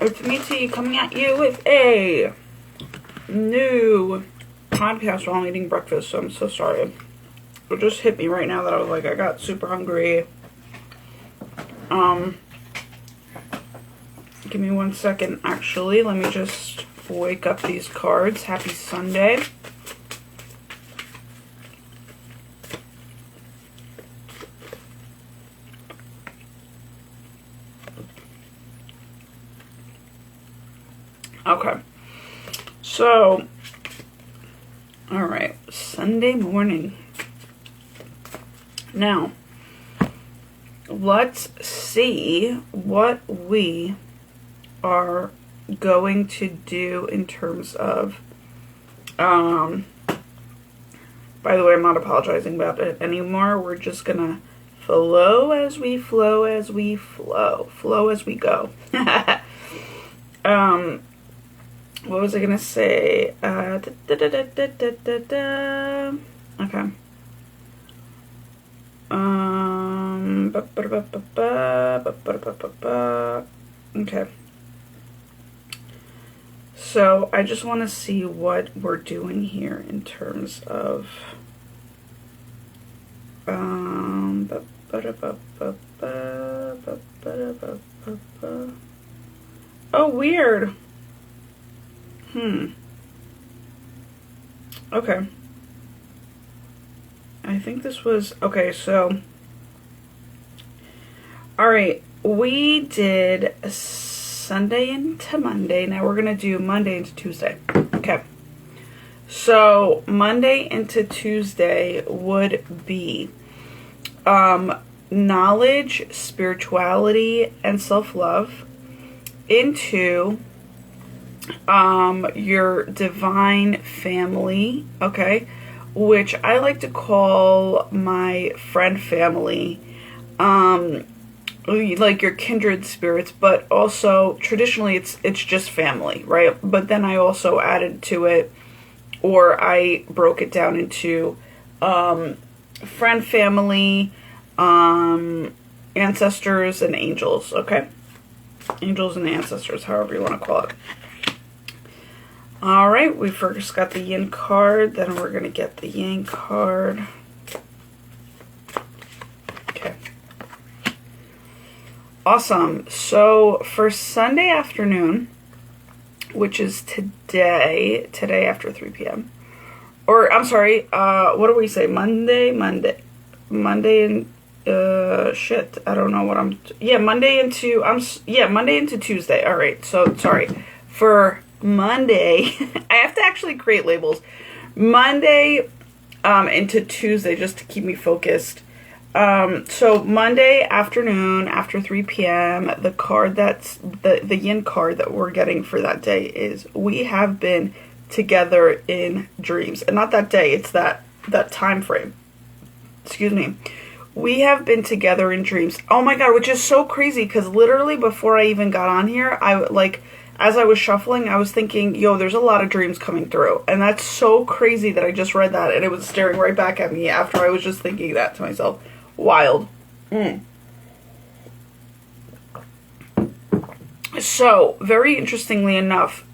It's me, T, coming at you with a new podcast while I'm eating breakfast, so I'm so sorry. It just hit me right now that I was like, I got super hungry. Give me 1 second, actually. Let me just wake up these cards. Happy Sunday. Okay, so, all right, Sunday morning. Now, let's see what we are going to do in terms of, by the way, I'm not apologizing about it anymore. We're just gonna flow as we flow as we flow. Flow as we go. What was I gonna say? Okay. Okay. So I just want to see what we're doing here in terms of oh, weird. Okay. I think this was... Okay, so... Alright, we did Sunday into Monday. Now we're going to do Monday into Tuesday. Okay. So, Monday into Tuesday would be knowledge, spirituality, and self-love into... your divine family, okay, which I like to call my friend family, like your kindred spirits, but also traditionally it's just family, right? But then I also added to it, or I broke it down into friend family, ancestors, and angels, okay? Angels and ancestors, however you want to call it. Alright, we first got the yin card, then we're going to get the yang card. Okay. Awesome. So, for Sunday afternoon, which is today after 3 p.m. Or, I'm sorry, what do we say? Monday and, shit, I don't know what I'm, Monday into Tuesday. Alright, so, sorry. For Monday, I have to actually create labels. Monday into Tuesday, just to keep me focused. So Monday afternoon after 3 p.m., the card that's the yin card that we're getting for that day is we have been together in dreams. And not that day, it's that time frame. Excuse me. We have been together in dreams. Oh my god, which is so crazy because literally before I even got on here, as I was shuffling, I was thinking, yo, there's a lot of dreams coming through. And that's so crazy that I just read that and it was staring right back at me after I was just thinking that to myself. Wild. So, very interestingly enough,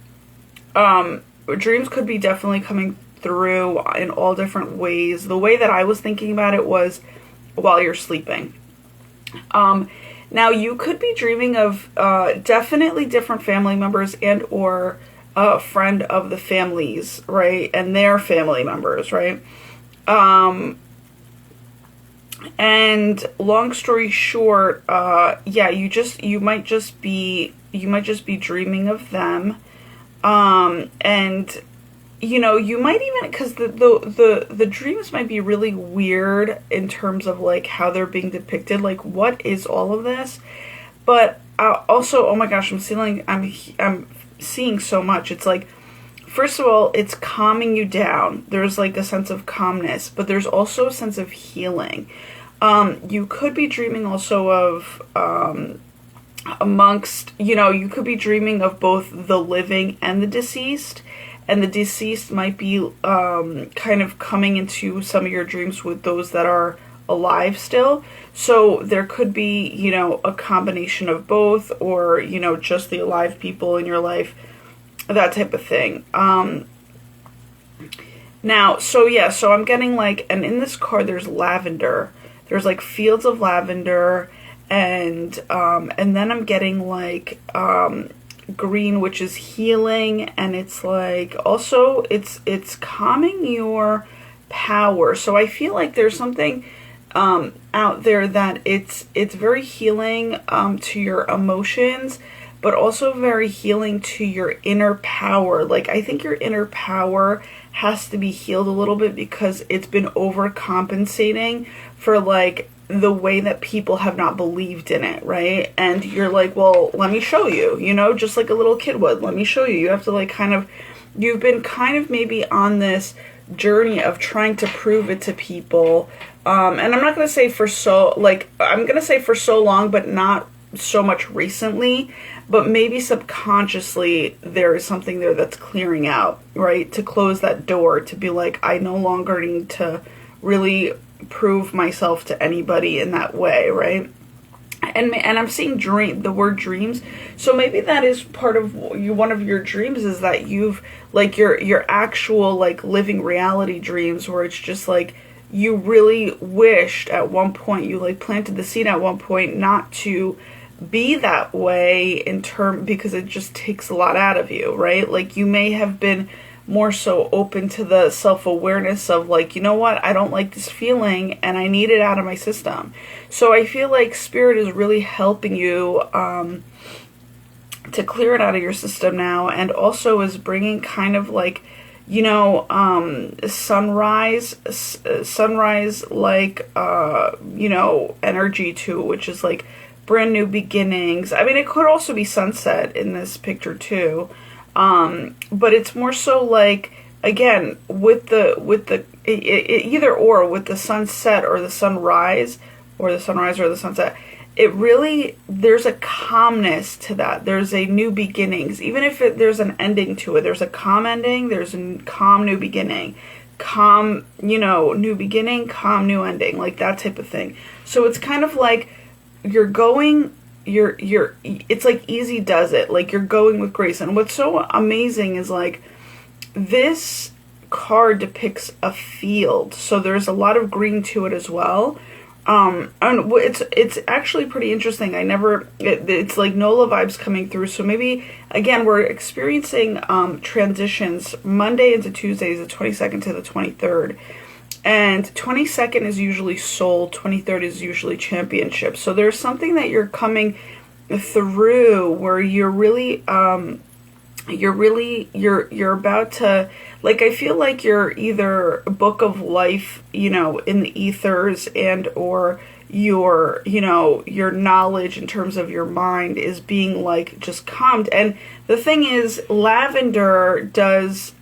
dreams could be definitely coming through in all different ways. The way that I was thinking about it was while you're sleeping. Now, you could be dreaming of definitely different family members and or a friend of the families, right? And their family members, right? And long story short, you might just be dreaming of them. And you know, you might even, because the dreams might be really weird in terms of like how they're being depicted, like what is all of this, but also, oh my gosh, I'm seeing so much. It's like, first of all, it's calming you down. There's like a sense of calmness, but there's also a sense of healing. You could be dreaming also of you could be dreaming of both the living and the deceased. And the deceased might be kind of coming into some of your dreams with those that are alive still. So there could be, you know, a combination of both, or, you know, just the alive people in your life, that type of thing. Now, so yeah, so I'm getting like, and in this card there's lavender. There's like fields of lavender, and then I'm getting like green, which is healing, and it's like also it's calming your power. So I feel like there's something out there that it's very healing to your emotions, but also very healing to your inner power. Like, I think your inner power has to be healed a little bit because it's been overcompensating for like the way that people have not believed in it, right? And you're like, well, let me show you, you know, just like a little kid would. Let me show you. You have to like kind of, you've been kind of maybe on this journey of trying to prove it to people. And I'm not going to say for so, like, I'm going to say for so long, but not so much recently, but maybe subconsciously there is something there that's clearing out, right? To close that door, to be like, I no longer need to really prove myself to anybody in that way, right? And I'm seeing the word dreams. So maybe that is part of one of your dreams, is that you've like your actual like living reality dreams, where it's just like you really wished at one point, you like planted the seed at one point not to be that way because it just takes a lot out of you, right? Like you may have been more so open to the self-awareness of like, you know what, I don't like this feeling and I need it out of my system. So I feel like Spirit is really helping you to clear it out of your system now, and also is bringing kind of like, you know, sunrise like, you know, energy to it, which is like brand new beginnings. I mean, it could also be sunset in this picture too. But it's more so like, again, with the either or, with the sunset or the sunrise, or the sunrise or the sunset, it really, there's a calmness to that. There's a new beginnings. Even if there's an ending to it, there's a calm ending, there's a calm new beginning. Calm, you know, new beginning, calm new ending, like that type of thing. So it's kind of like you're it's like easy does it, like you're going with grace. And what's so amazing is like this card depicts a field, so there's a lot of green to it as well. And it's actually pretty interesting. It's like NOLA vibes coming through. So maybe again we're experiencing transitions. Monday into Tuesday is the 22nd to the 23rd. And 22nd is usually soul, 23rd is usually championship. So there's something that you're coming through where you're about to, like, I feel like you're either a book of life, you know, in the ethers, and or your, you know, your knowledge in terms of your mind is being like just calmed. And the thing is, lavender does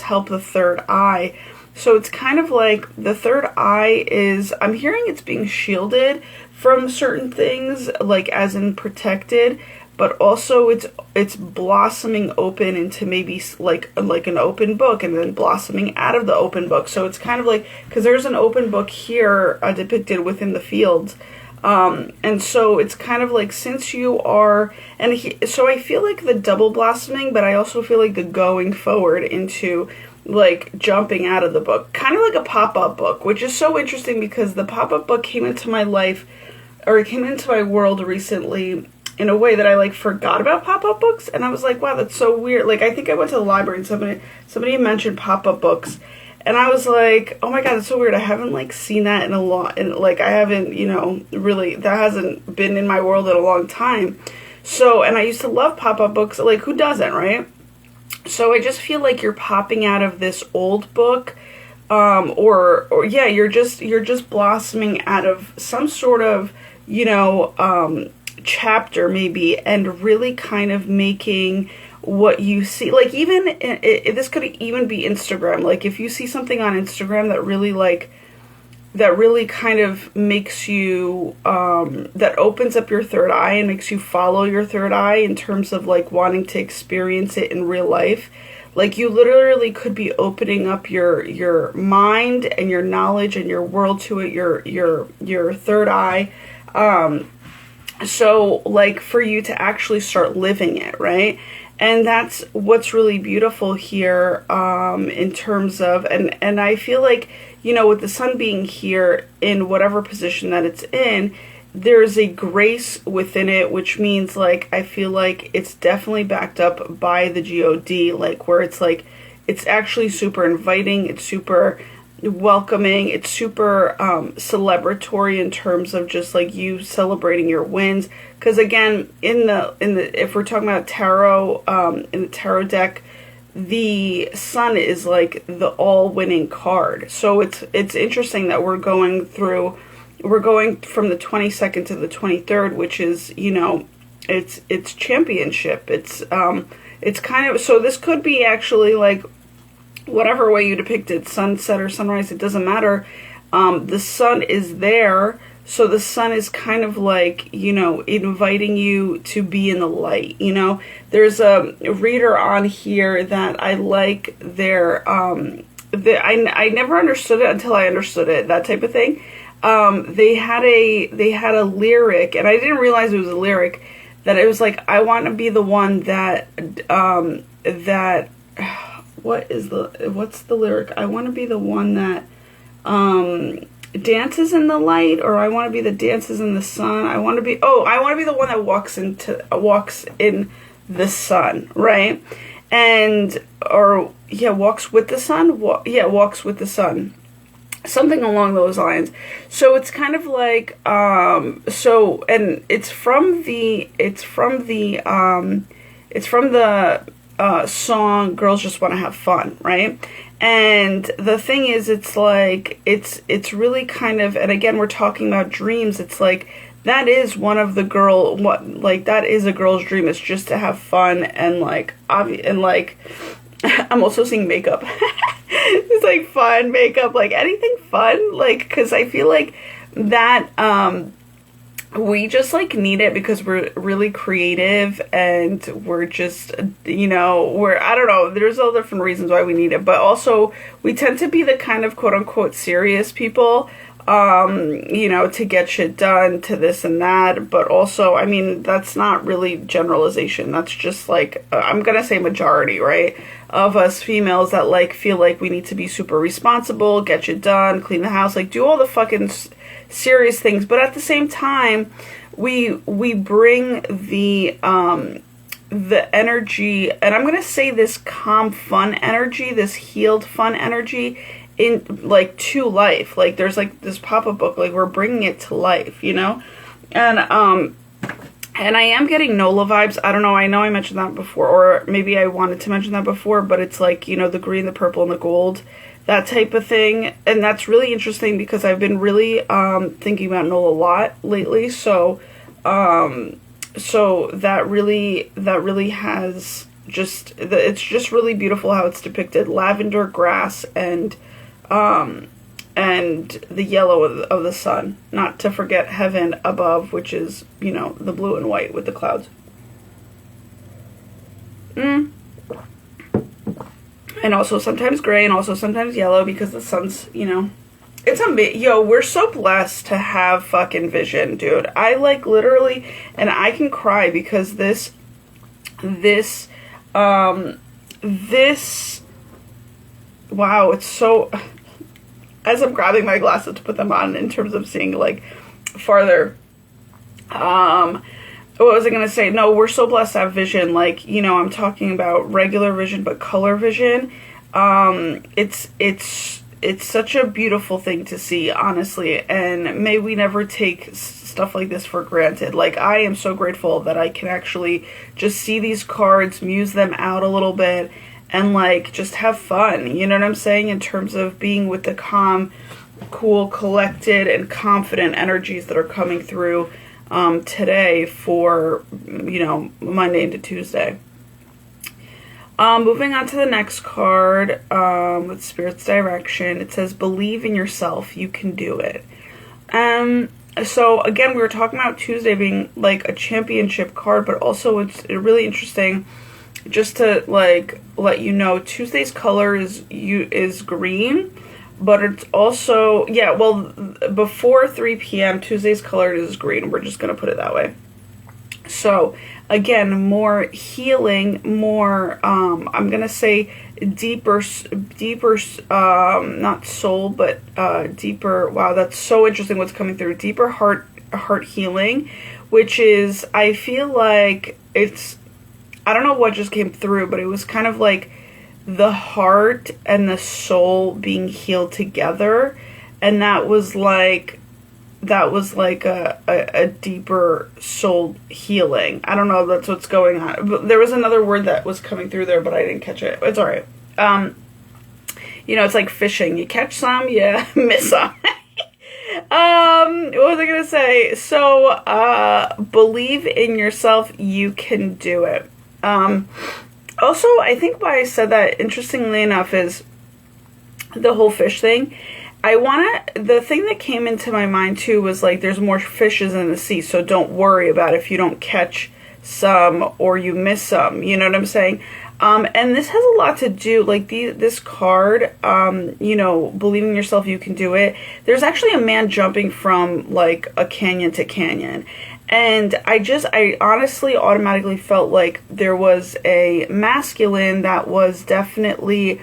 help the third eye. So it's kind of like the third eye is, I'm hearing it's being shielded from certain things, like as in protected, but also it's blossoming open into maybe like an open book, and then blossoming out of the open book. So it's kind of like, because there's an open book here depicted within the fields. And so it's kind of like, since you are, so I feel like the double blossoming, but I also feel like the going forward into like jumping out of the book, kind of like a pop-up book, which is so interesting because the pop-up book came into my life, or it came into my world recently in a way that I like forgot about pop-up books. And I was like, wow, that's so weird. Like, I think I went to the library and somebody mentioned pop-up books, and I was like, oh my god, that's so weird. I haven't like seen that in a lot, and like I haven't, you know, really, that hasn't been in my world in a long time. So, and I used to love pop-up books. Like, who doesn't, right? So I just feel like you're popping out of this old book, or yeah, you're just blossoming out of some sort of, you know, chapter maybe, and really kind of making what you see, like, even this could even be Instagram. Like, if you see something on Instagram that really like, that really kind of makes you, that opens up your third eye and makes you follow your third eye in terms of like wanting to experience it in real life. Like you literally could be opening up your mind and your knowledge and your world to it, your third eye. So like for you to actually start living it, right? And that's what's really beautiful here, in terms of, and I feel like, you know, with the sun being here in whatever position that it's in, there's a grace within it, which means like, I feel like it's definitely backed up by the God, like where it's like, it's actually super inviting, it's super welcoming, it's super celebratory in terms of just like you celebrating your wins. Because again, in the if we're talking about tarot, in the tarot deck, the sun is like the all-winning card. So it's interesting that we're going from the 22nd to the 23rd, which is, you know, it's championship. It's kind of, so this could be actually like, whatever way you depict it, sunset or sunrise, it doesn't matter. The sun is there. So the sun is kind of like, you know, inviting you to be in the light, you know. There's a reader on here that I like their, I never understood it until I understood it, that type of thing. They had a lyric, and I didn't realize it was a lyric, that it was like, I want to be the one that, what's the lyric? I want to be the one that, dances in the light, or I want to be the dances in the sun. I want to be the one that walks in the sun, right? And, or yeah, walks with the sun. Walks with the sun. Something along those lines. So it's kind of like, and it's from the song Girls Just Want to Have Fun, right? And the thing is, it's like, it's really kind of, and again, we're talking about dreams. It's like, that is one of the that is a girl's dream. It's just to have fun and like, and like, I'm also seeing makeup. It's like fun, makeup, like anything fun. Like, cause I feel like that, we just like need it because we're really creative and we're just, you know, I don't know, there's all different reasons why we need it, but also we tend to be the kind of quote unquote serious people, you know, to get shit done, to this and that, but also, I mean, that's not really generalization. That's just like, I'm gonna say majority, right? Of us females that like feel like we need to be super responsible, get shit done, clean the house, like do all the fucking serious things, but at the same time we bring the energy, and I'm gonna say this calm fun energy, this healed fun energy in like to life. Like there's like this pop-up book, like we're bringing it to life, you know. And I am getting NOLA vibes. I don't know, I know I mentioned that before, or maybe I wanted to mention that before, but it's like, you know, the green, the purple, and the gold, that type of thing. And that's really interesting because I've been really thinking about NOLA a lot lately. So so that really has just, it's just really beautiful how it's depicted. Lavender, grass, and the yellow of the sun. Not to forget heaven above, which is, you know, the blue and white with the clouds. And also sometimes gray, and also sometimes yellow, because the sun's, you know, it's yo, we're so blessed to have fucking vision, dude. I like literally, and I can cry because this, wow, it's so, as I'm grabbing my glasses to put them on in terms of seeing like farther, what was I going to say? No, we're so blessed to have vision. Like, you know, I'm talking about regular vision, but color vision. It's such a beautiful thing to see, honestly. And may we never take stuff like this for granted. Like, I am so grateful that I can actually just see these cards, muse them out a little bit, and like just have fun. You know what I'm saying? In terms of being with the calm, cool, collected, and confident energies that are coming through today for, you know, Monday into Tuesday. Moving on to the next card, with Spirit's direction, it says, believe in yourself, you can do it. So again, we were talking about Tuesday being like a championship card, but also it's really interesting just to like let you know, Tuesday's color is green, but it's also, yeah, well, before 3 p.m. Tuesday's color is green. We're just gonna put it that way. So again, more healing, more I'm gonna say deeper, not soul, but deeper. Wow, that's so interesting what's coming through. Deeper heart healing, which is, I feel like it's, I don't know what just came through, but it was kind of like the heart and the soul being healed together, and that was like a deeper soul healing. I don't know if that's what's going on. But there was another word that was coming through there, but I didn't catch it. It's all right. You know, it's like fishing. You catch some, you miss some. What was I gonna say? So, believe in yourself. You can do it. Also, I think why I said that, interestingly enough, is the whole fish thing. The thing that came into my mind too was like, there's more fishes in the sea, so don't worry about if you don't catch some or you miss some, you know what I'm saying? And this has a lot to do, like this card, you know, believing in yourself, you can do it. There's actually a man jumping from like a canyon to canyon. And I honestly automatically felt like there was a masculine that was definitely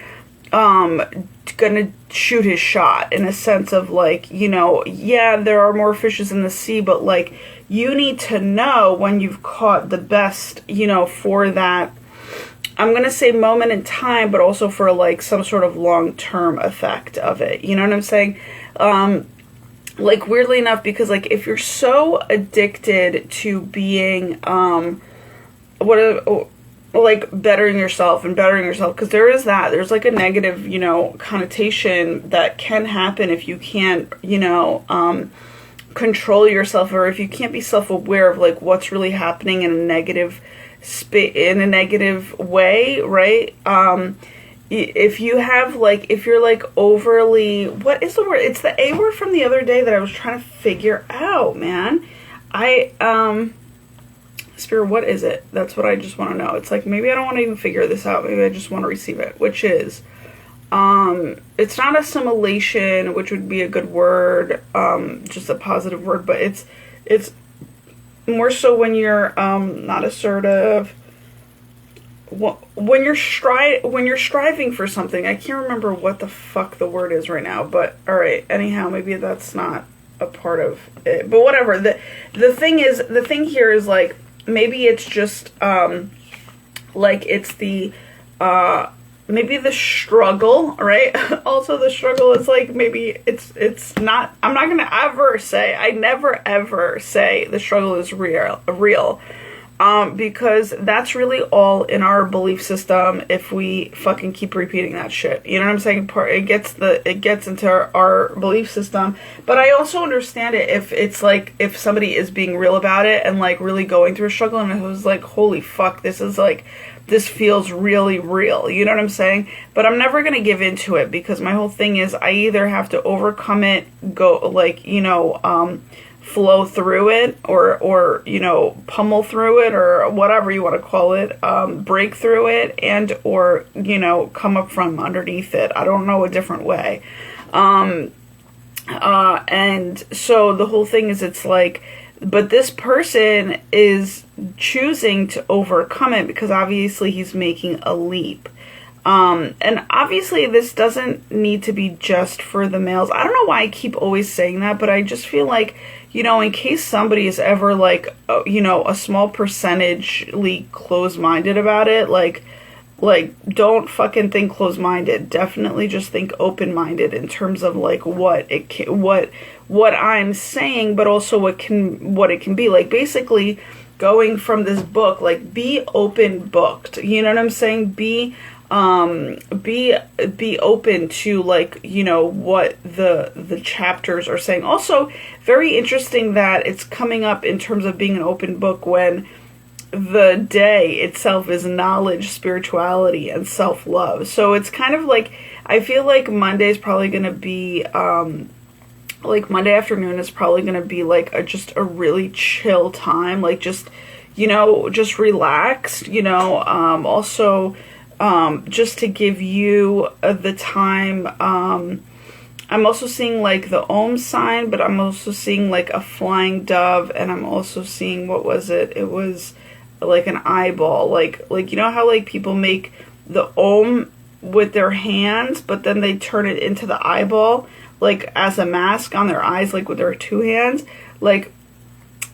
gonna shoot his shot, in a sense of like, you know, yeah, there are more fishes in the sea, but like, you need to know when you've caught the best, you know, for that, I'm gonna say moment in time, but also for like some sort of long-term effect of it, you know what I'm saying? Like, weirdly enough, because like, if you're so addicted to being like bettering yourself, because there's like a negative, you know, connotation that can happen if you can't, you know, control yourself, or if you can't be self-aware of like what's really happening in a negative way, right? If you have like, if you're like overly, what is the word? It's the A word from the other day that I was trying to figure out, man. Spirit, what is it? That's what I just want to know. It's like, maybe I don't want to even figure this out. Maybe I just want to receive it, which is, it's not assimilation, which would be a good word, just a positive word, but it's more so when you're, not assertive, when you're striving for something. I can't remember what the fuck the word is right now, but all right, anyhow, maybe that's not a part of it, but whatever. The thing here is like, maybe it's just like, it's the maybe the struggle, right? Also the struggle is like, maybe it's not, I'm not gonna ever say, I never ever say the struggle is real, because that's really all in our belief system if we fucking keep repeating that shit. You know what I'm saying? It gets into our belief system. But I also understand it if it's like, if somebody is being real about it and like really going through a struggle, and it was like, holy fuck, this feels really real. You know what I'm saying? But I'm never going to give into it, because my whole thing is, I either have to overcome it, go like, you know, flow through it, or you know, pummel through it, or whatever you want to call it, break through it, and or, you know, come up from underneath it. I don't know a different way. And so the whole thing is, it's like, but this person is choosing to overcome it, because obviously he's making a leap. And obviously this doesn't need to be just for the males. I don't know why I keep always saying that, but I just feel like, you know, in case somebody is ever like, you know, a small percentagely closed-minded about it, like don't fucking think closed-minded. Definitely just think open-minded in terms of like what I'm saying, but also what it can be. Like, basically going from this book, like, be open booked. You know what I'm saying? Be open to, like, you know, what the chapters are saying. Also, very interesting that it's coming up in terms of being an open book when the day itself is knowledge, spirituality, and self-love. So it's kind of like, I feel like Monday is probably going to be, like Monday afternoon is probably going to be like just a really chill time. Like, just, just relaxed, also just to give you the time. I'm also seeing like the Om sign, but I'm also seeing like a flying dove, and I'm also seeing, what was it? It was like an eyeball, like how like people make the Om with their hands, but then they turn it into the eyeball, like as a mask on their eyes, like with their two hands. Like,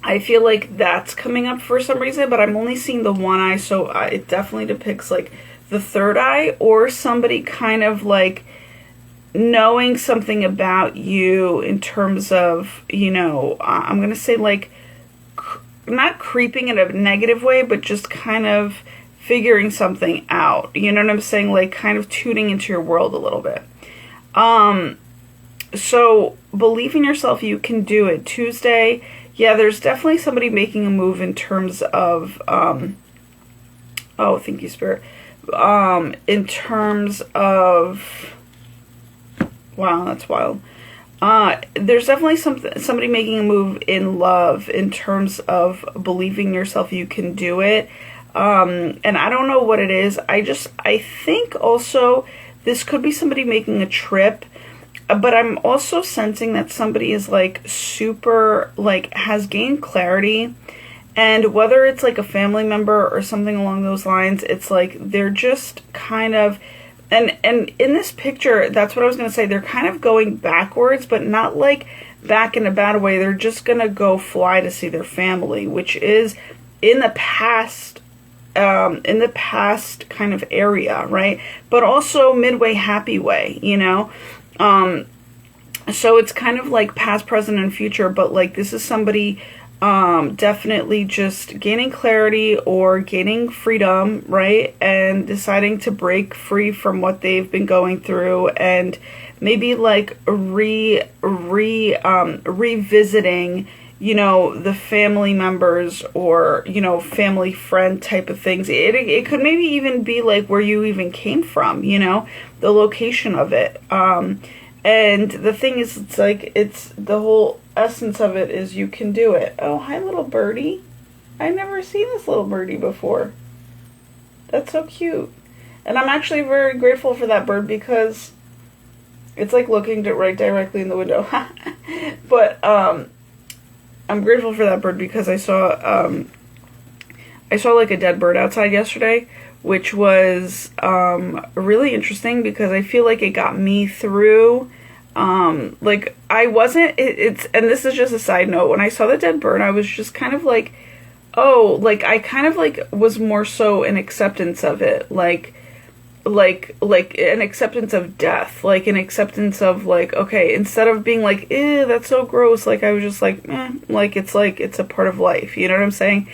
I feel like that's coming up for some reason, but I'm only seeing the one eye, so it definitely depicts like the third eye, or somebody kind of like knowing something about you in terms of, I'm going to say like, not creeping in a negative way, but just kind of figuring something out. You know what I'm saying? Like kind of tuning into your world a little bit. So believe in yourself. You can do it. Tuesday. Yeah, there's definitely somebody making a move in terms of, oh, thank you, Spirit. In terms of, wow, that's wild. There's definitely somebody making a move in love in terms of believing yourself. You can do it. And I don't know what it is. I think also this could be somebody making a trip, but I'm also sensing that somebody is like super, like has gained clarity, and whether it's like a family member or something along those lines, it's like they're just kind of, and in this picture, that's what I was going to say, they're kind of going backwards, but not like back in a bad way. They're just going to go fly to see their family, which is in the past kind of area, right? But also midway happy way, so it's kind of like past, present, and future, but like this is somebody definitely just gaining clarity or gaining freedom, right? And deciding to break free from what they've been going through, and maybe like revisiting, the family members, or, family friend type of things. It could maybe even be like where you even came from, the location of it. And the thing is, it's like, it's the whole essence of it is you can do it. Oh, hi, little birdie. I've never seen this little birdie before. That's so cute. And I'm actually very grateful for that bird, because it's like looking right directly in the window. But I'm grateful for that bird because I saw like a dead bird outside yesterday, which was really interesting, because I feel like it got me through. Like I wasn't, and this is just a side note, when I saw the dead bird, I was just kind of like, oh, like I kind of like was more so an acceptance of it, like an acceptance of death, like an acceptance of like, okay, instead of being like, ew, that's so gross, like I was just like it's a part of life, you know what I'm saying?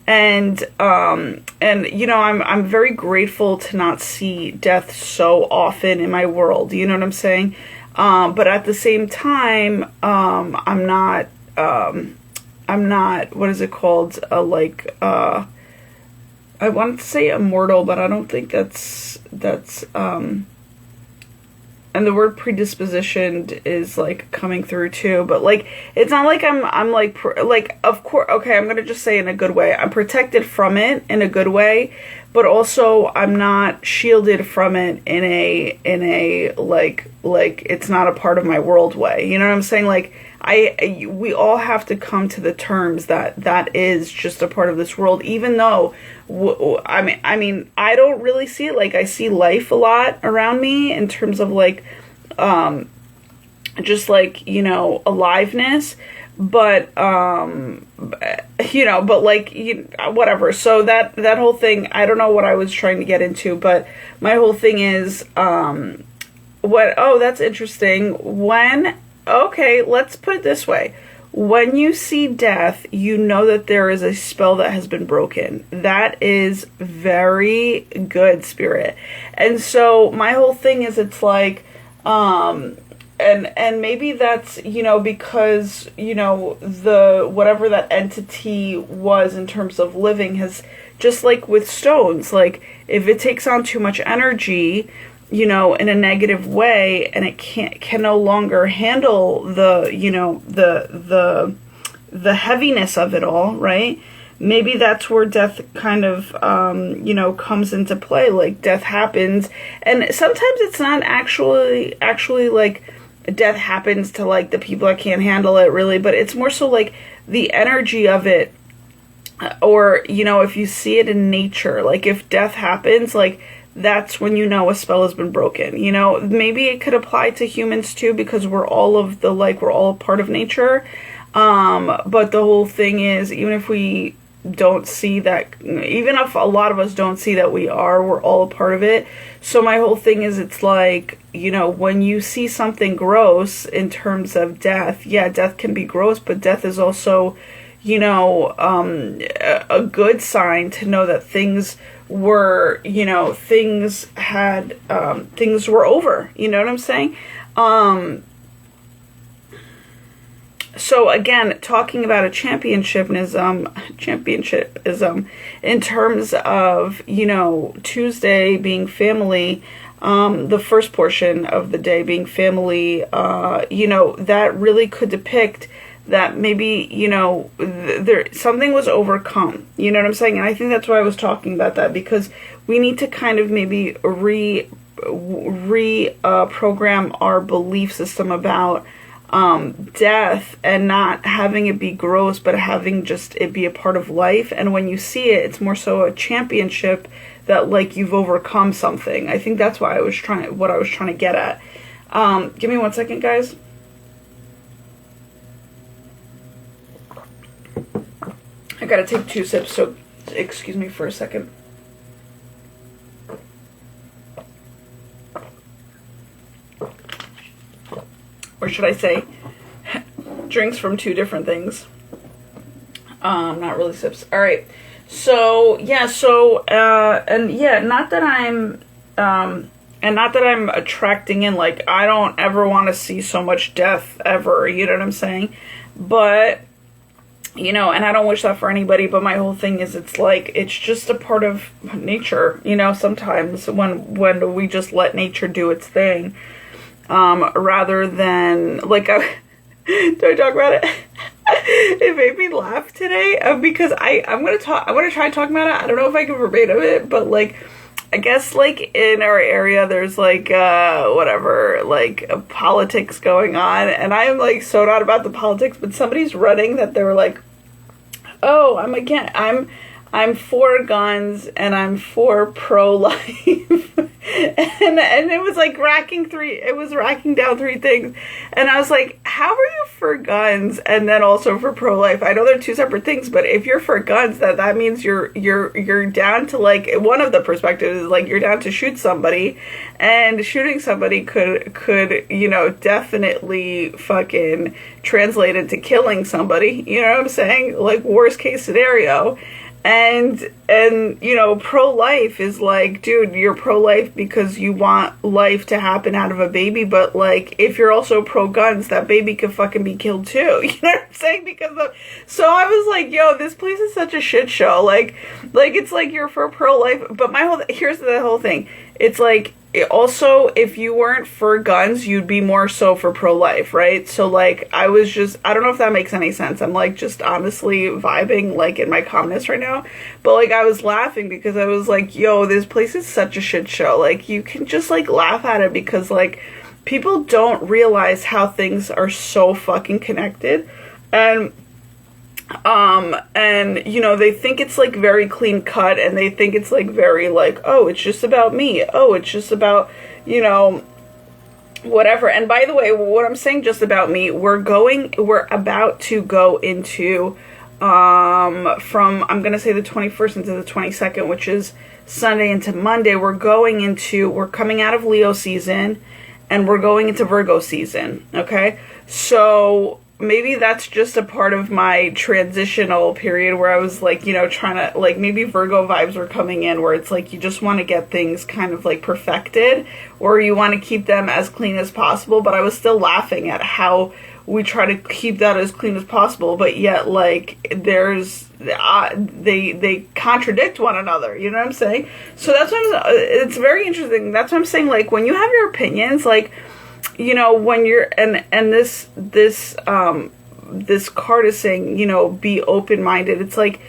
And I'm very grateful to not see death so often in my world, you know what I'm saying? But at the same time, I'm not, what is it called? I wanted to say immortal, but I don't think that's, and the word predispositioned is like coming through too, but like, it's not like I'm like, of course, okay, I'm going to just say in a good way, I'm protected from it in a good way, but also I'm not shielded from it in a like it's not a part of my world way. You know what I'm saying? Like we all have to come to the terms that is just a part of this world, even though I mean, I don't really see it. Like I see life a lot around me in terms of like, just like, aliveness, but, but like, whatever. So that whole thing, I don't know what I was trying to get into, but my whole thing is, that's interesting. Okay, let's put it this way. When you see death, you know that there is a spell that has been broken. That is very good, Spirit. And so my whole thing is, it's like, and maybe that's, because, the, whatever that entity was in terms of living has, just like with stones, like if it takes on too much energy, in a negative way, and it can no longer handle the heaviness of it all, right? maybe that's where death kind of, comes into play. Like, death happens, and sometimes it's not actually, like, death happens to, like, the people that can't handle it, really, but it's more so, like, the energy of it, or, if you see it in nature, like, if death happens, like, that's when a spell has been broken. Maybe it could apply to humans, too, because we're all a part of nature, but the whole thing is, even if we don't see that, even if a lot of us don't see that we're all a part of it. So my whole thing is, it's like, when you see something gross in terms of death, yeah, death can be gross, but death is also, a good sign to know that things were, things were over. You know what I'm saying? So again, talking about a championship-ism in terms of, Tuesday being family, the first portion of the day being family, that really could depict that maybe, something was overcome. You know what I'm saying? And I think that's why I was talking about that, because we need to kind of maybe program our belief system about death, and not having it be gross, but having just it be a part of life. And when you see it, it's more so a championship that, like, you've overcome something. I think that's what I was trying to get at. Give me 1 second, guys. I gotta take 2 sips, so excuse me for a second. Or should I say, drinks from 2 different things. Not really sips. All right. So, yeah, not that I'm attracting in, like, I don't ever want to see so much death ever, you know what I'm saying? But, and I don't wish that for anybody, but my whole thing is, it's like, it's just a part of nature, sometimes when we just let nature do its thing. Rather than, like, do I talk about it? It made me laugh today, because I'm gonna try talking about it. I don't know if I can verbatim it, but, like, I guess, like, in our area, there's, like, politics going on, and I'm, like, so not about the politics, but somebody's running that they were like, oh, I'm for guns, and I'm for pro-life. and it was like racking down 3 things. And I was like, how are you for guns and then also for pro-life? I know they're 2 separate things, but if you're for guns, that means you're down to, like, one of the perspectives is, like, you're down to shoot somebody, and shooting somebody could definitely fucking translate into killing somebody. You know what I'm saying? Like, worst case scenario. And pro-life is like, dude, you're pro-life because you want life to happen out of a baby, but, like, if you're also pro-guns, that baby could fucking be killed too. You know what I'm saying? So I was like, yo, this place is such a shit show. Like it's like you're for pro-life, but here's the whole thing. It's like, also, if you weren't for guns, you'd be more so for pro-life, right? So, like, I don't know if that makes any sense. I'm, like, just honestly vibing, like, in my calmness right now. But, like, I was laughing because I was like, yo, this place is such a shit show. Like, you can just, like, laugh at it because, like, people don't realize how things are so fucking connected. And they think it's, like, very clean cut, and they think it's, like, very, like, oh, it's just about me. Oh, it's just about, whatever. And by the way, what I'm saying just about me, we're about to go into, from, I'm going to say the 21st into the 22nd, which is Sunday into Monday. We're coming out of Leo season, and we're going into Virgo season. Okay. So, maybe that's just a part of my transitional period where I was, like, trying to, like, maybe Virgo vibes were coming in where it's like you just want to get things kind of, like, perfected, or you want to keep them as clean as possible. But I was still laughing at how we try to keep that as clean as possible, but yet, like, there's they contradict one another. You know what I'm saying? So that's what it's very interesting. That's what I'm saying. Like, when you have your opinions, like, when you're, and this card is saying, be open-minded. It's like,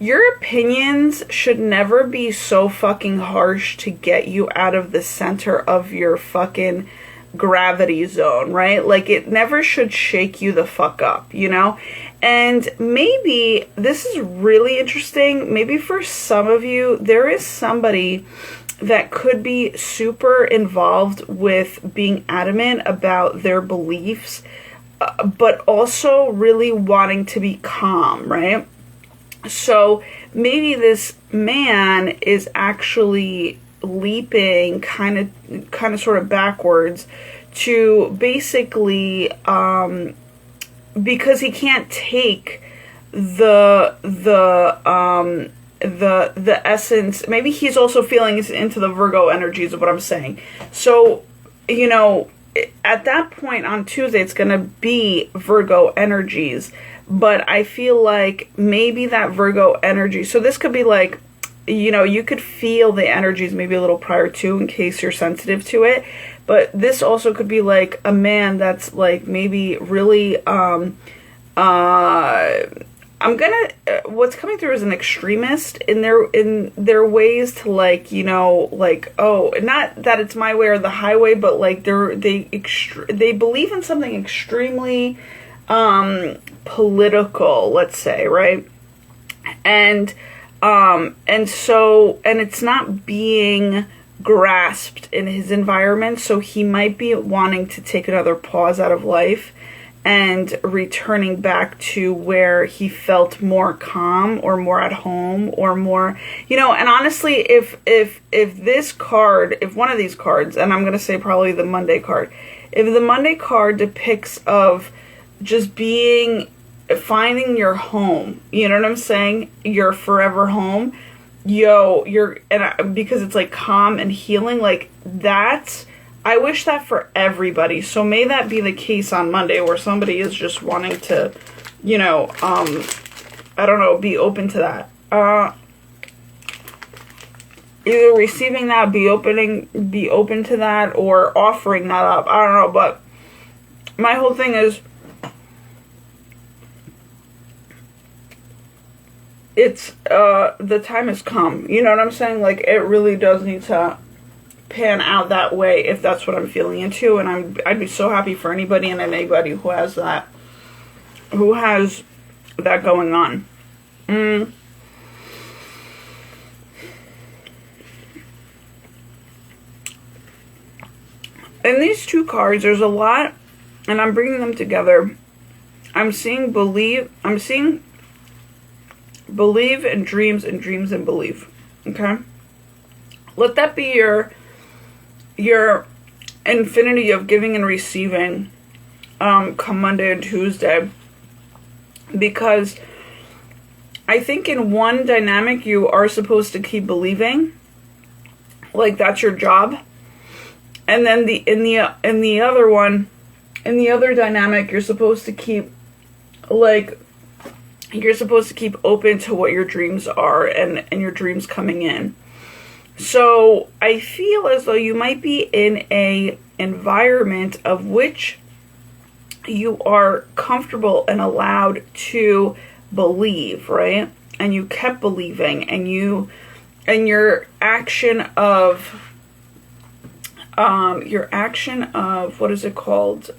your opinions should never be so fucking harsh to get you out of the center of your fucking gravity zone, right? Like, it never should shake you the fuck up, you know? And maybe this is really interesting. Maybe for some of you, there is somebody that could be super involved with being adamant about their beliefs, but also really wanting to be calm, right? So maybe this man is actually leaping kind of sort of backwards to basically because he can't take the essence. Maybe he's also feeling into the Virgo energies of what I'm saying. So, you know, at that point on Tuesday, it's going to be Virgo energies. But I feel like maybe that Virgo energy, so this could be like, you know, you could feel the energies maybe a little prior to, in case you're sensitive to it. But this also could be like a man that's like maybe really, what's coming through is an extremist in their ways to, like, you know, like, oh, not that it's my way or the highway, but like they believe in something extremely political, let's say, right? And it's not being grasped in his environment, so he might be wanting to take another pause out of life and returning back to where he felt more calm or more at home or more, you know. And honestly, if this card, if one of these cards, and I'm going to say probably the Monday card, if the Monday card depicts of just finding your home, you know what I'm saying? Your forever home, because it's like calm and healing, like that's, I wish that for everybody. So may that be the case on Monday, where somebody is just wanting to, you know, I don't know, be open to that. Either receiving that, be open to that, or offering that up. I don't know, but my whole thing is, it's, the time has come. You know what I'm saying? Like, it really does need to pan out that way if that's what I'm feeling into, and I'd be so happy for anybody and anybody who has that going on. In these two cards, there's a lot, and I'm bringing them together. I'm seeing believe and dreams and belief. Okay? Let that be your infinity of giving and receiving come Monday and Tuesday, because I think in one dynamic you are supposed to keep believing, like that's your job, and then in the other dynamic you're supposed to keep open to what your dreams are and your dreams coming in. So I feel as though you might be in a environment of which you are comfortable and allowed to believe, right? And you kept believing, and your action of what is it called?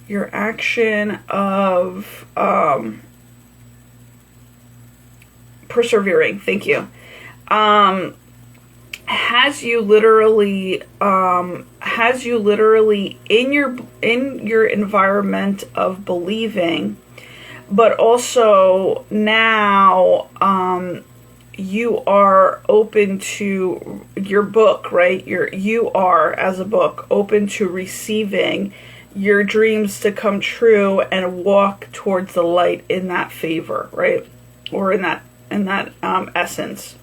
Your action of persevering. Thank you. Has you literally in your environment of believing, but also now you are open to your book, right? You are, as a book, open to receiving your dreams to come true and walk towards the light in that favor, right? Or in that essence.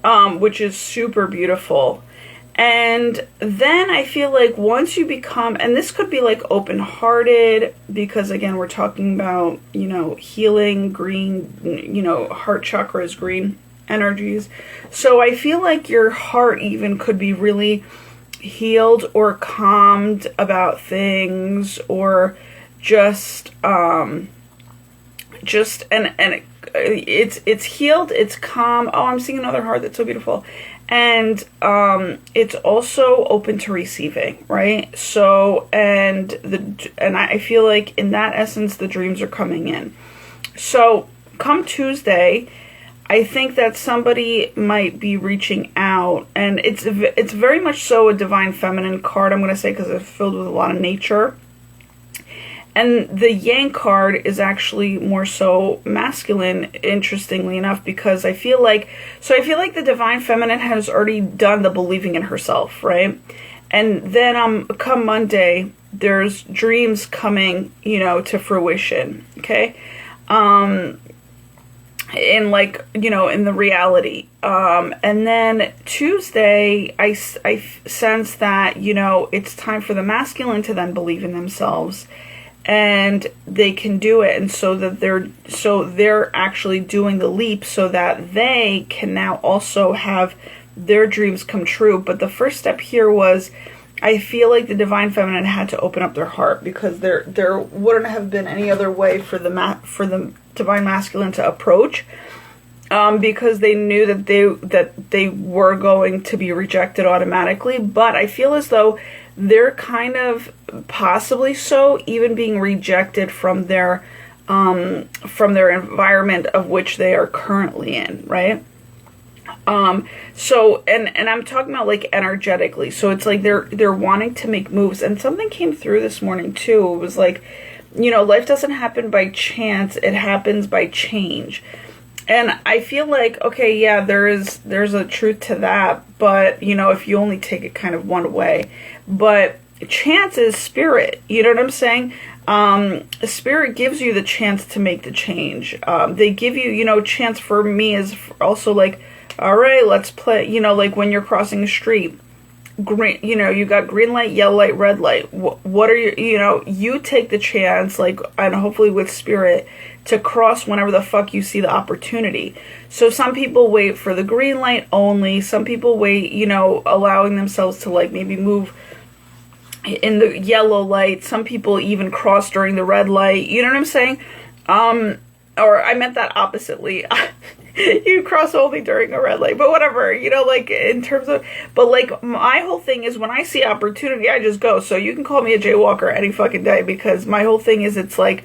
Which is super beautiful. And then I feel like once you become, and this could be like open-hearted, because again, we're talking about, you know, healing, green, you know, heart chakra is green energies. So I feel like your heart even could be really healed or calmed about things, or just just, and it's healed, it's calm. Oh, I'm seeing another heart. That's so beautiful. And it's also open to receiving, right? So, and I feel like in that essence, the dreams are coming in. So come Tuesday, I think that somebody might be reaching out, and it's very much so a divine feminine card, I'm going to say, because it's filled with a lot of nature. And the Yang card is actually more so masculine, interestingly enough, because I feel like the divine feminine has already done the believing in herself, right? And then come Monday, there's dreams coming, to fruition, okay? In in the reality. And then Tuesday, I sense that, it's time for the masculine to then believe in themselves, and they can do it. And so they're actually doing the leap so that they can now also have their dreams come true. But the first step here was, I feel like the divine feminine had to open up their heart, because there wouldn't have been any other way for the divine masculine to approach, because they knew that they were going to be rejected automatically. But I feel as though they're kind of possibly so even being rejected from their environment of which they are currently in, right? So, and I'm talking about like energetically. So it's like they're wanting to make moves. And something came through this morning too. It was like, life doesn't happen by chance. It happens by change. And I feel like, okay, yeah, there's a truth to that. But, if you only take it kind of one way, but chance is spirit. You know what I'm saying? Spirit gives you the chance to make the change. They give you, chance for me is also like, all right, let's play, like when you're crossing a street, green, you got green light, yellow light, red light. What are you take the chance, like, and hopefully with spirit, to cross whenever the fuck you see the opportunity. So some people wait for the green light only. Some people wait, allowing themselves to like maybe move in the yellow light. Some people even cross during the red light. You know what I'm saying? Or I meant that oppositely. You cross only during a red light, but whatever, like in terms of, but like my whole thing is when I see opportunity, I just go. So you can call me a jaywalker any fucking day, because my whole thing is, it's like,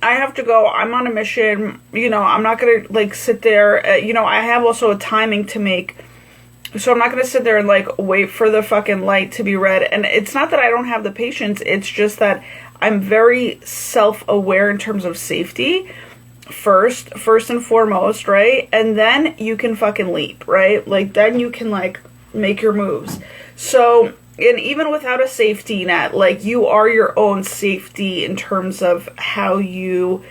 I have to go. I'm on a mission. I'm not going to like sit there. I have also a timing to make. So I'm not going to sit there and like wait for the fucking light to be red. And it's not that I don't have the patience. It's just that I'm very self-aware in terms of safety. First and foremost, right? And then you can fucking leap, right? Like then you can like make your moves. So, and even without a safety net, like you are your own safety in terms of how you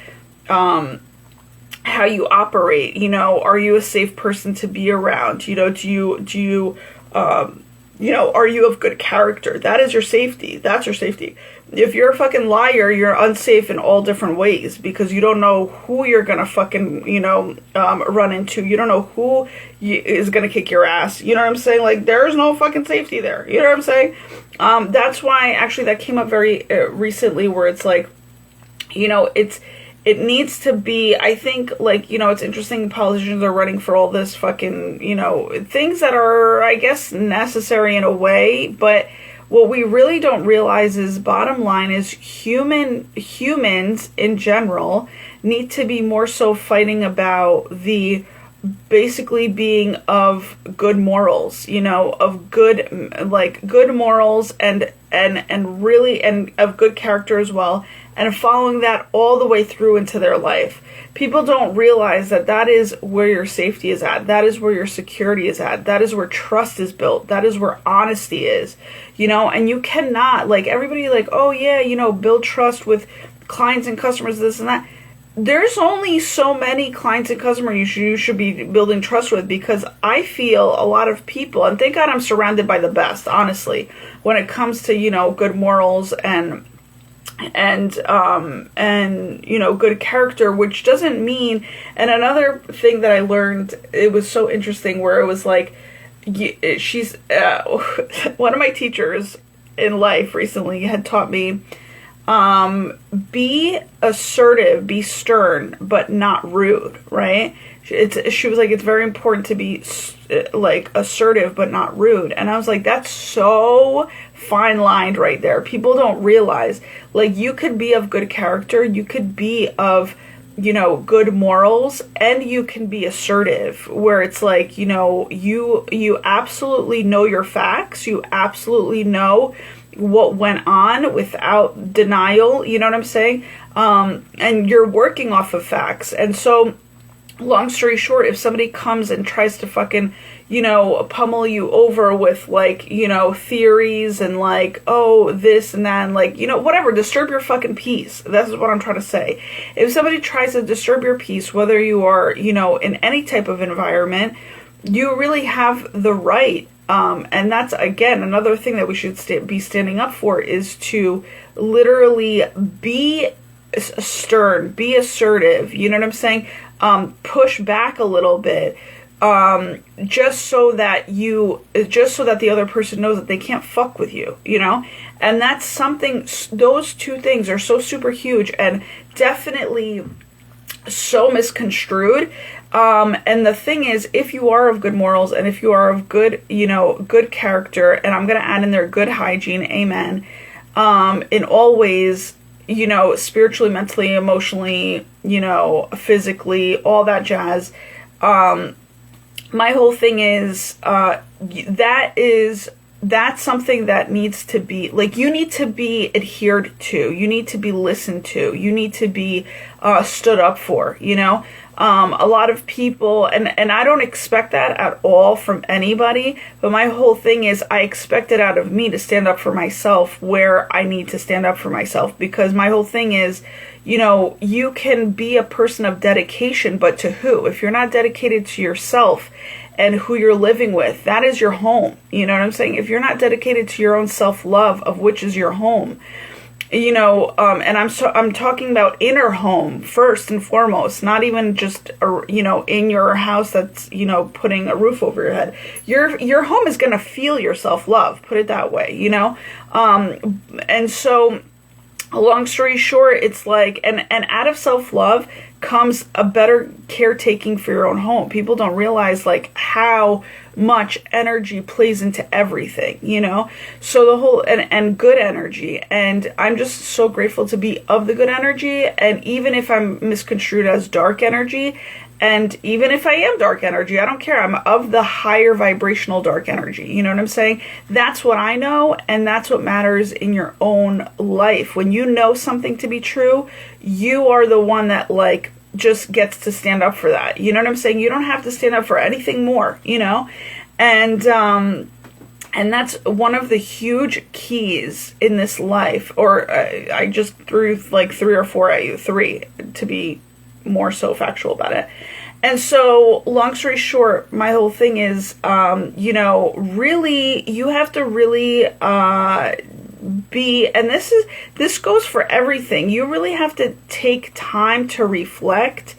operate. Are you a safe person to be around? Do you are you of good character? That is your safety. That's your safety. If you're a fucking liar, you're unsafe in all different ways, because you don't know who you're gonna fucking, run into. You don't know who is gonna kick your ass. You know what I'm saying? Like, there's no fucking safety there. You know what I'm saying? That's why, actually, that came up very recently, where it's like, it needs to be, I think, like, it's interesting politicians are running for all this fucking, things that are, I guess, necessary in a way, but what we really don't realize is, bottom line is, humans in general need to be more so fighting about the basically being of good morals, of good morals and really, and of good character as well, and following that all the way through into their life. People don't realize that is where your safety is at. That is where your security is at. That is where trust is built. That is where honesty is, and you cannot, like, everybody like, oh yeah, build trust with clients and customers, this and that. There's only so many clients and customers you should be building trust with, because I feel a lot of people, and thank God I'm surrounded by the best, honestly, when it comes to, good morals and good character, which doesn't mean, and another thing that I learned, it was so interesting, where it was like, she's, one of my teachers in life recently had taught me, be assertive, be stern, but not rude, right? She was like, it's very important to be like assertive, but not rude. And I was like, that's so fine lined right there. People don't realize, like, you could be of good character, you could be of, you know, good morals, and you can be assertive, where it's like, you know, you absolutely know your facts, you absolutely know what went on without denial, you know what I'm saying? And you're working off of facts. And so, long story short, if somebody comes and tries to fucking, you know, pummel you over with, like, you know, theories and like, oh, this and that, and like, you know, whatever, disturb your fucking peace. That's what I'm trying to say. If somebody tries to disturb your peace, whether you are, you know, in any type of environment, you really have the right. And that's, again, another thing that we should be standing up for, is to literally be stern, be assertive, you know what I'm saying? Push back a little bit, just so that the other person knows that they can't fuck with you, you know? And that's something, those two things are so super huge and definitely so misconstrued. And the thing is, if you are of good morals and if you are of good, you know, good character, and I'm going to add in there good hygiene, amen, in all ways, you know, spiritually, mentally, emotionally, you know, physically, all that jazz. My whole thing is, that's something that needs to be, like, you need to be adhered to, you need to be listened to, you need to be stood up for, you know? A lot of people, and I don't expect that at all from anybody, but my whole thing is, I expect it out of me to stand up for myself where I need to stand up for myself, because my whole thing is, you know, you can be a person of dedication, but to who? If you're not dedicated to yourself and who you're living with, that is your home. You know what I'm saying? If you're not dedicated to your own self-love, of which is your home, you know, and I'm talking about inner home first and foremost, not even just, you know, in your house that's, you know, putting a roof over your head. Your home is going to feel your self-love, put it that way, you know? And so, long story short, it's like, and out of self-love comes a better caretaking for your own home. People don't realize, like, how much energy plays into everything, you know? So the whole, and good energy, and I'm just so grateful to be of the good energy, and even if I'm misconstrued as dark energy, and even if I am dark energy, I don't care. I'm of the higher vibrational dark energy. You know what I'm saying? That's what I know, and that's what matters in your own life. When you know something to be true, you are the one that, like, just gets to stand up for that. You know what I'm saying? You don't have to stand up for anything more, you know? And that's one of the huge keys in this life. Or I just threw like 3 or 4 at you, 3 to be more so factual about it. And so, long story short, my whole thing is, you know, really, you have to really be, and this goes for everything. You really have to take time to reflect,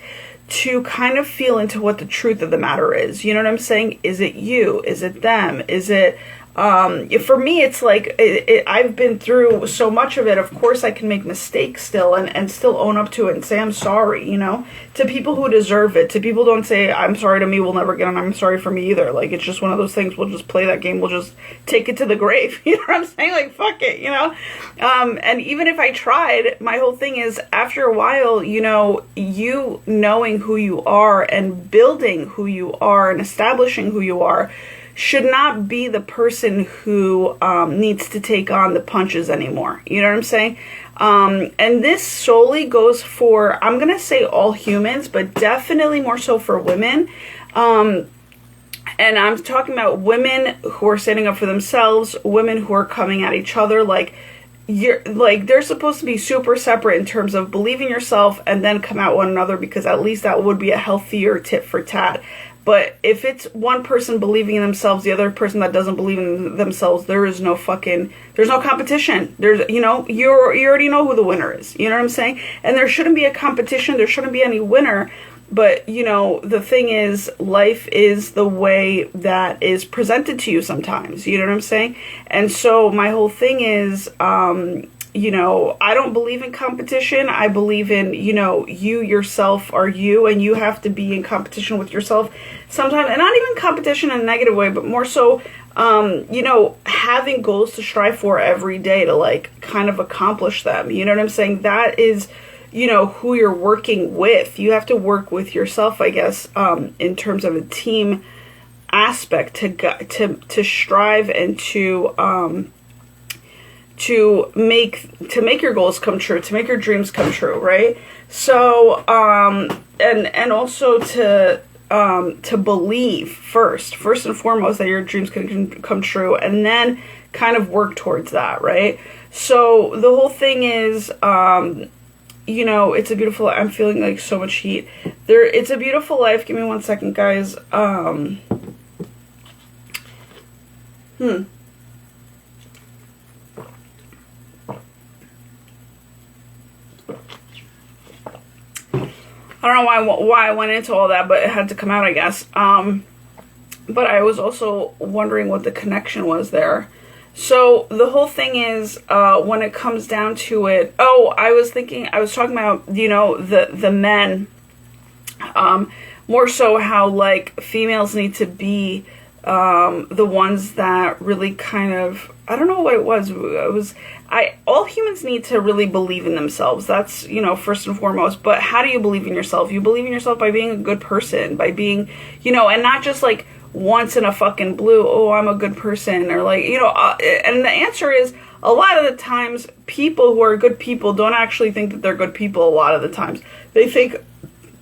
to kind of feel into what the truth of the matter is. You know what I'm saying? Is it you? Is it them? Is it, for me, it's like, I've been through so much of it. Of course, I can make mistakes still and still own up to it and say I'm sorry, you know, to people who deserve it. To people who don't say I'm sorry to me, we'll never get on I'm sorry for me either. Like, it's just one of those things. We'll just play that game. We'll just take it to the grave. You know what I'm saying? Like, fuck it, you know? And even if I tried, my whole thing is, after a while, you know, you knowing who you are and building who you are and establishing who you are should not be the person who needs to take on the punches anymore. You know what I'm saying? And this solely goes for, I'm going to say all humans, but definitely more so for women. And I'm talking about women who are standing up for themselves, women who are coming at each other. Like, they're supposed to be super separate in terms of believe in yourself and then come at one another, because at least that would be a healthier tit for tat. But if it's one person believing in themselves, the other person that doesn't believe in themselves, there's no competition. There's, you know, you already know who the winner is. You know what I'm saying? And there shouldn't be a competition. There shouldn't be any winner. But, you know, the thing is, life is the way that is presented to you sometimes. You know what I'm saying? And so my whole thing is, you know, I don't believe in competition. I believe in, you know, you yourself are you, and you have to be in competition with yourself sometimes, and not even competition in a negative way, but more so, you know, having goals to strive for every day to like kind of accomplish them. You know what I'm saying? That is, you know, who you're working with. You have to work with yourself, I guess, in terms of a team aspect to strive and to make your goals come true, to make your dreams come true, right? So and also to believe first and foremost that your dreams can come true, and then kind of work towards that, right? So the whole thing is, you know, it's a beautiful, I'm feeling like so much heat there. It's a beautiful life. Give me 1 second, guys. I don't know why I went into all that, but it had to come out, I guess. But I was also wondering what the connection was there. So the whole thing is, when it comes down to it, I was talking about, you know, the men, more so how like females need to be the ones that really kind of, I don't know what it was. All humans need to really believe in themselves. That's, you know, first and foremost. But how do you believe in yourself? You believe in yourself by being a good person, by being, you know, and not just like once in a fucking blue, oh, I'm a good person, or like, you know, and the answer is, a lot of the times, people who are good people don't actually think that they're good people. A lot of the times, they think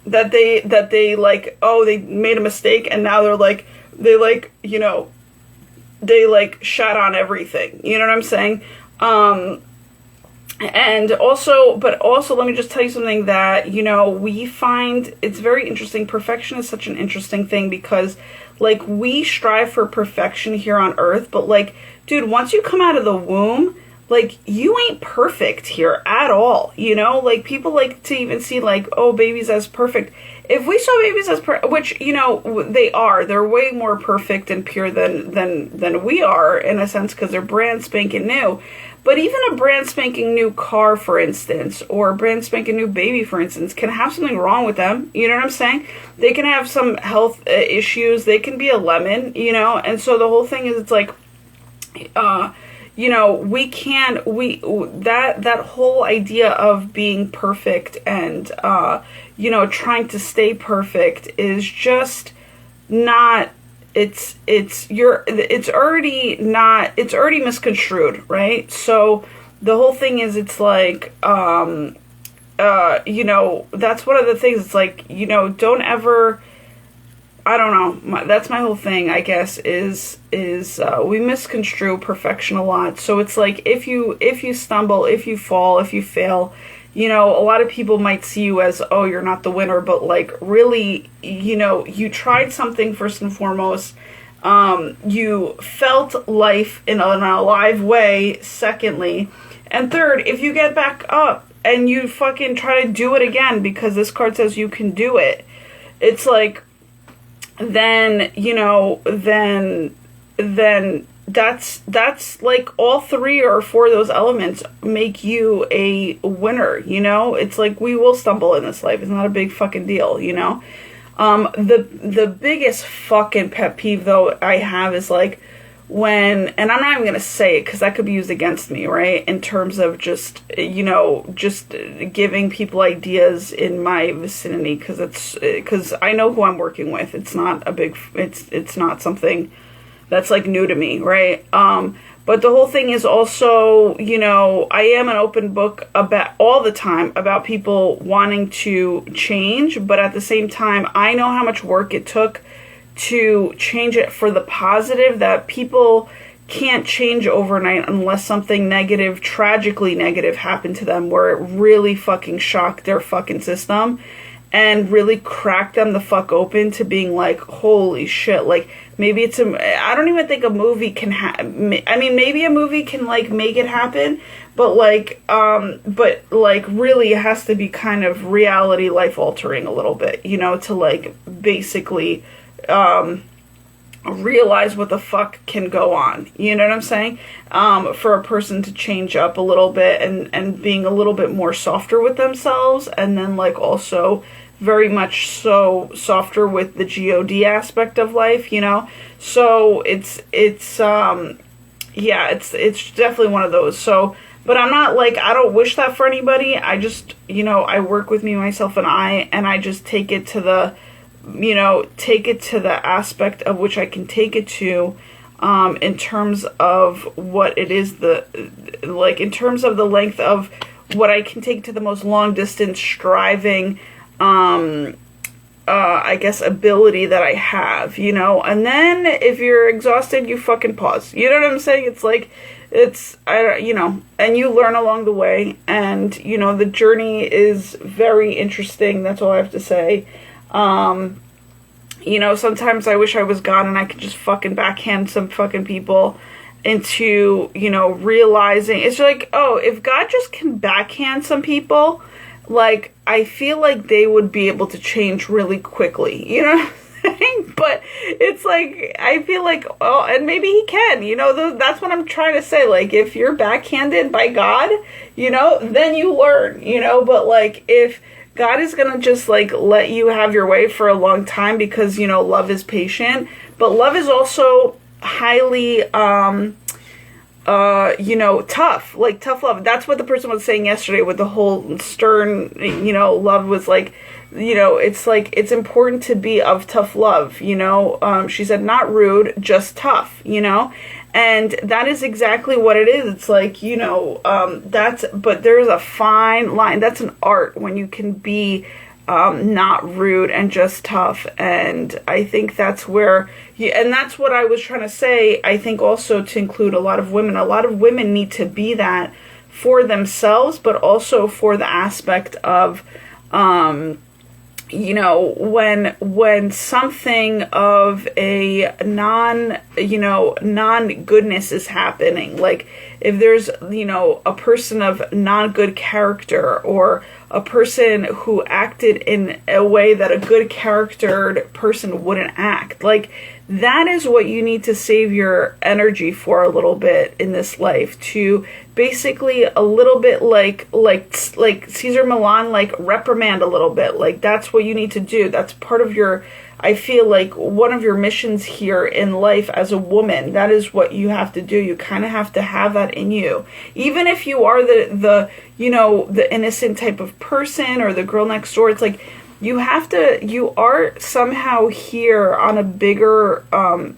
that they like, oh, they made a mistake, and now they you know, they like shat on everything. You know what I'm saying? And also, but also, let me just tell you something that, you know, we find it's very interesting. Perfection is such an interesting thing because, like, we strive for perfection here on earth, but like, dude, once you come out of the womb, like, you ain't perfect here at all, you know? Like, people like to even see, like, oh, babies as perfect. If we saw babies as which, you know, they're way more perfect and pure than we are, in a sense, because they're brand spanking new. But even a brand spanking new car, for instance, or a brand spanking new baby, for instance, can have something wrong with them. You know what I'm saying? They can have some health issues. They can be a lemon, you know? And so the whole thing is, it's like, you know, that whole idea of being perfect and, you know, trying to stay perfect is just not, it's already misconstrued, right? So the whole thing is, it's like, you know, that's one of the things. It's like, you know, don't ever, I don't know. That's my whole thing, I guess, is we misconstrue perfection a lot. So it's like, if you stumble, if you fall, if you fail, you know, a lot of people might see you as, oh, you're not the winner, but like, really, you know, you tried something first and foremost. You felt life in an alive way, secondly. And third, if you get back up and you fucking try to do it again because this card says you can do it, it's like, then, you know, then that's like all 3 or 4 of those elements make you a winner, you know? It's like, we will stumble in this life. It's not a big fucking deal, you know? The biggest fucking pet peeve, though, I have is like, when, and I'm not even going to say it because that could be used against me, right? In terms of just, you know, just giving people ideas in my vicinity, because I know who I'm working with. It's not it's not something that's like new to me, right? But the whole thing is also, you know, I am an open book about all the time about people wanting to change, but at the same time, I know how much work it took to change it for the positive, that people can't change overnight unless something negative, tragically negative, happened to them where it really fucking shocked their fucking system and really cracked them the fuck open to being like, holy shit. Like, maybe it's I don't even think a movie can I mean, maybe a movie can like make it happen, but like really it has to be kind of reality, life altering a little bit, you know, to like basically realize what the fuck can go on. You know what I'm saying? For a person to change up a little bit and being a little bit more softer with themselves, and then like also very much so softer with the God aspect of life, you know? So it's definitely one of those. So, but I'm not like, I don't wish that for anybody. I just, you know, I work with me, myself, and I just take it to the, you know, take it to the aspect of which I can take it to, in terms of what it is, like in terms of the length of what I can take to the most long distance striving, I guess, ability that I have, you know. And then if you're exhausted, you fucking pause. You know what I'm saying? It's like, you know, and you learn along the way, and, you know, the journey is very interesting. That's all I have to say. You know, sometimes I wish I was God and I could just fucking backhand some fucking people into, you know, realizing, it's like, oh, if God just can backhand some people, like, I feel like they would be able to change really quickly, you know what I'm saying? But it's like, I feel like, oh, and maybe he can, you know, that's what I'm trying to say. Like, if you're backhanded by God, you know, then you learn, you know. But like, if God is going to just like let you have your way for a long time, because, you know, love is patient, but love is also highly, you know, tough, like tough love. That's what the person was saying yesterday with the whole stern, you know, love was like, you know, it's like, it's important to be of tough love, you know. She said, not rude, just tough, you know. And that is exactly what it is. It's like, you know, but there's a fine line. That's an art when you can be not rude and just tough. And I think that's where, and that's what I was trying to say. I think also to include a lot of women need to be that for themselves, but also for the aspect of, you know, when something of a non-goodness is happening, like if there's, you know, a person of non-good character, or a person who acted in a way that a good charactered person wouldn't act, like that is what you need to save your energy for a little bit in this life, to basically a little bit like Caesar Milan, like reprimand a little bit. Like that's what you need to do. That's part of your, I feel like one of your missions here in life as a woman. That is what you have to do. You kind of have to have that in you. Even if you are the you know, the innocent type of person or the girl next door, it's like you are somehow here on a bigger,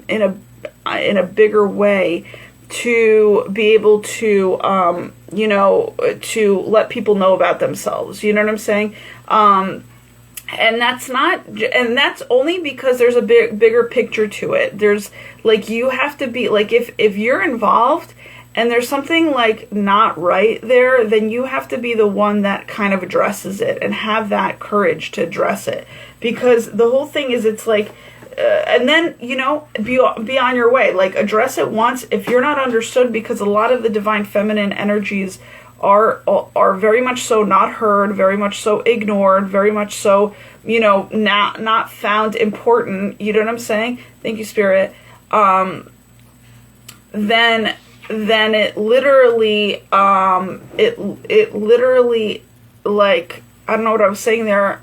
in a bigger way, to be able to, you know, to let people know about themselves. You know what I'm saying? And that's only because there's a bigger picture to it. There's like, you have to be like, if you're involved and there's something like not right there, then you have to be the one that kind of addresses it and have that courage to address it. Because the whole thing is, it's like, and then, you know, be on your way. Like, address it once. If you're not understood, because a lot of the divine feminine energies are very much so not heard, very much so ignored, very much so, you know, not found important. You know what I'm saying? Thank you, Spirit. Then it literally, like, I don't know what I was saying there,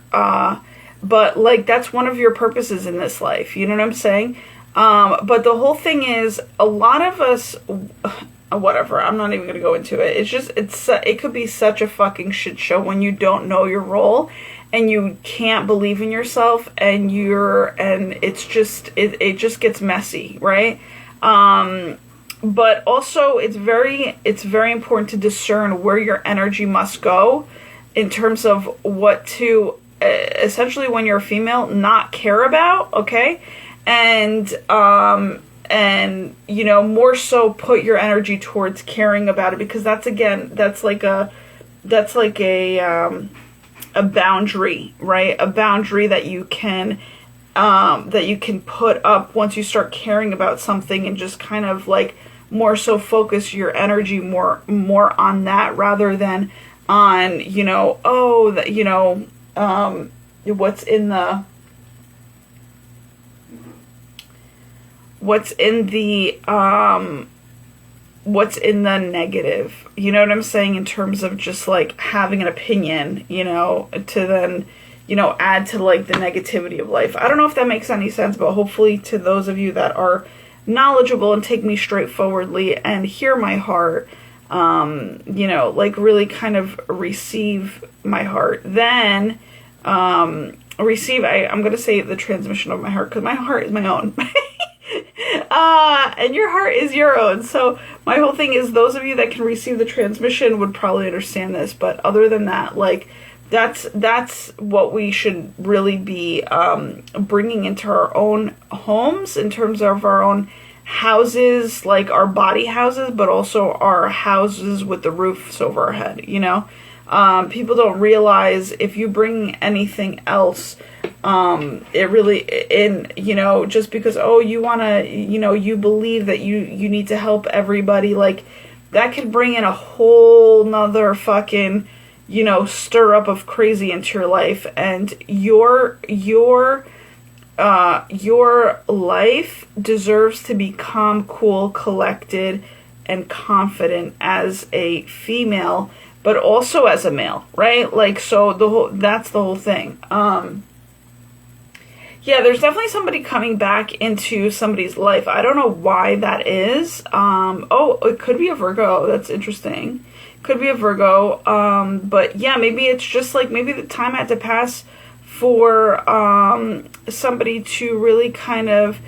but like, that's one of your purposes in this life. You know what I'm saying? But the whole thing is, a lot of us, whatever, I'm not even going to go into it. It's just, it could be such a fucking shit show when you don't know your role and you can't believe in yourself, and it's just, it just gets messy, right? But also it's very important to discern where your energy must go in terms of what to, essentially, when you're a female, not care about, okay? And you know, more so put your energy towards caring about it, because that's like a boundary, right? A boundary that you can put up once you start caring about something, and just kind of like more so focus your energy more on that, rather than on, you know, oh, that, you know, what's in the negative, you know what I'm saying, in terms of just like having an opinion, you know, to then, you know, add to like the negativity of life. I don't know if that makes any sense, but hopefully to those of you that are knowledgeable and take me straightforwardly and hear my heart, you know, like really kind of receive my heart, then receive, I'm going to say the transmission of my heart, because my heart is my own. And your heart is your own. So my whole thing is, those of you that can receive the transmission would probably understand this. But other than that, like, that's what we should really be bringing into our own homes, in terms of our own houses, like our body houses, but also our houses with the roofs over our head, you know? People don't realize if you bring anything else, it really, you know, just because, oh, you want to, you know, you believe that you need to help everybody, like, that could bring in a whole nother fucking, you know, stir up of crazy into your life. And your life deserves to be calm, cool, collected, and confident as a female, but also as a male, right? Like, so that's the whole thing. Yeah, there's definitely somebody coming back into somebody's life. I don't know why that is. Oh, it could be a Virgo. That's interesting. Could be a Virgo. But yeah, maybe it's just like, maybe the time had to pass for somebody to really kind of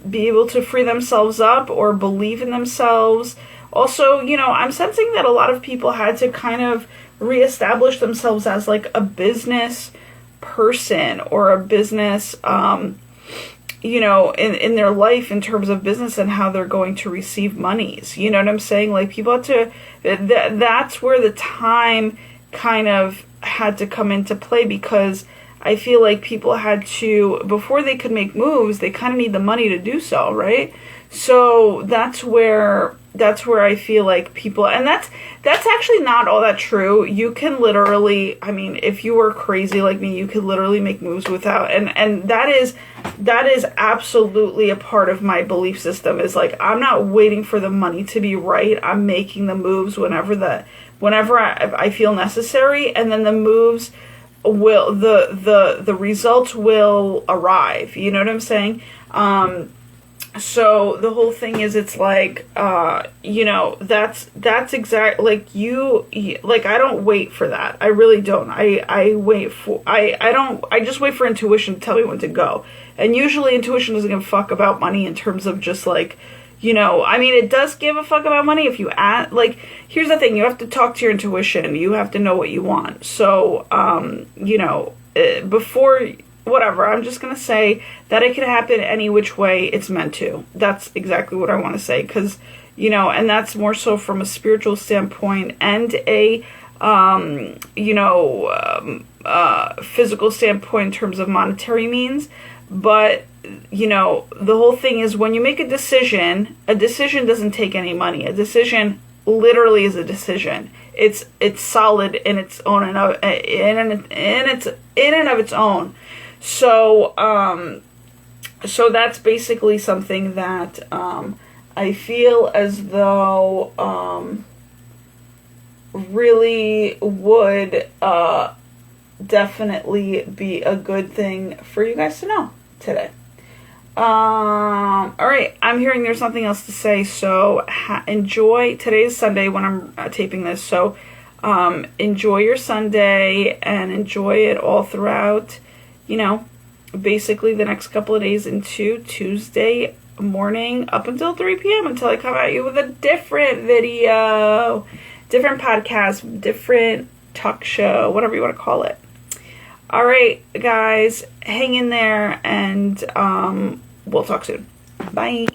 be able to free themselves up or believe in themselves. Also, you know, I'm sensing that a lot of people had to kind of reestablish themselves as like a business person or a business, you know, in their life, in terms of business and how they're going to receive monies. You know what I'm saying? Like, people had to, that's where the time kind of had to come into play, because I feel like people had to, before they could make moves, they kind of need the money to do so, right? So that's where I feel like people, and that's actually not all that true. You can literally, I mean, if you were crazy like me, you could literally make moves without, and that is absolutely a part of my belief system, is like, I'm not waiting for the money to be right. I'm making the moves whenever I feel necessary, and then the moves will, the results will arrive. You know what I'm saying? So the whole thing is, it's like, you know, that's exact, like, like, I don't wait for that. I really don't. I just wait for intuition to tell me when to go. And usually intuition doesn't give a fuck about money, in terms of just like, you know, I mean, it does give a fuck about money if you add, like, here's the thing, you have to talk to your intuition. You have to know what you want. So, you know, before, whatever, I'm just going to say that it could happen any which way it's meant to. That's exactly what I want to say, because, you know, and that's more so from a spiritual standpoint and a, you know, physical standpoint in terms of monetary means. But, you know, the whole thing is, when you make a decision doesn't take any money. A decision literally is a decision. It's solid in its own, in and of its own. So, so that's basically something that, I feel as though, really would, definitely be a good thing for you guys to know today. All right, I'm hearing there's nothing else to say, so enjoy. Today's Sunday when I'm taping this, so enjoy your Sunday and enjoy it all throughout, you know, basically the next couple of days into Tuesday morning up until 3 p.m. until I come at you with a different video, different podcast, different talk show, whatever you want to call it. All right, guys, hang in there, and we'll talk soon. Bye.